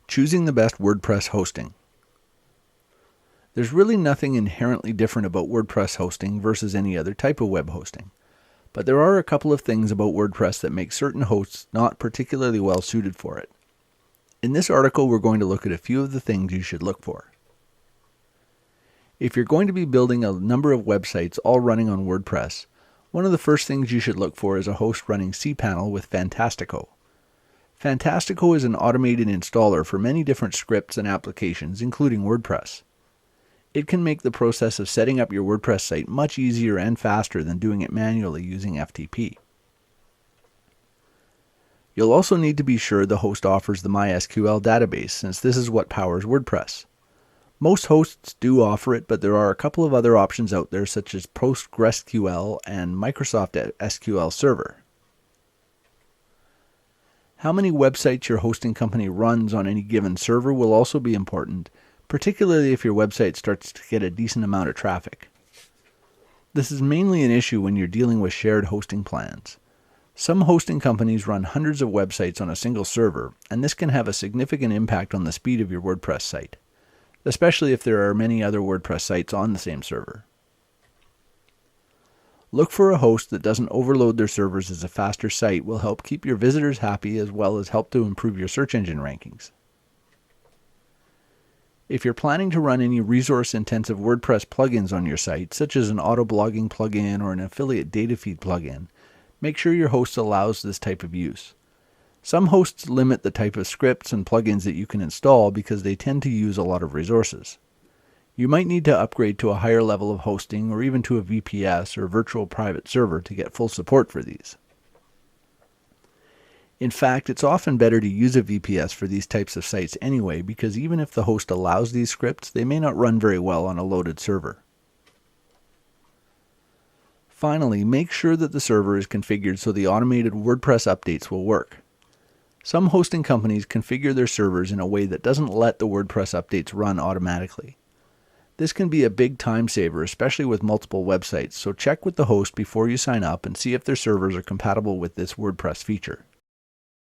Choosing the best WordPress hosting. There's really nothing inherently different about WordPress hosting versus any other type of web hosting. But there are a couple of things about WordPress that make certain hosts not particularly well suited for it. In this article, we're going to look at a few of the things you should look for. If you're going to be building a number of websites all running on WordPress, one of the first things you should look for is a host running cPanel with Fantastico. Fantastico is an automated installer for many different scripts and applications, including WordPress. It can make the process of setting up your WordPress site much easier and faster than doing it manually using FTP. You'll also need to be sure the host offers the MySQL database, since this is what powers WordPress. Most hosts do offer it, but there are a couple of other options out there such as PostgreSQL and Microsoft SQL Server. How many websites your hosting company runs on any given server will also be important, particularly if your website starts to get a decent amount of traffic. This is mainly an issue when you're dealing with shared hosting plans. Some hosting companies run hundreds of websites on a single server, and this can have a significant impact on the speed of your WordPress site, especially if there are many other WordPress sites on the same server. Look for a host that doesn't overload their servers, as a faster site will help keep your visitors happy as well as help to improve your search engine rankings. If you're planning to run any resource-intensive WordPress plugins on your site, such as an auto-blogging plugin or an affiliate data feed plugin, make sure your host allows this type of use. Some hosts limit the type of scripts and plugins that you can install because they tend to use a lot of resources. You might need to upgrade to a higher level of hosting or even to a VPS or virtual private server to get full support for these. In fact, it's often better to use a VPS for these types of sites anyway, because even if the host allows these scripts, they may not run very well on a loaded server. Finally, make sure that the server is configured so the automated WordPress updates will work. Some hosting companies configure their servers in a way that doesn't let the WordPress updates run automatically. This can be a big time saver, especially with multiple websites, so check with the host before you sign up and see if their servers are compatible with this WordPress feature.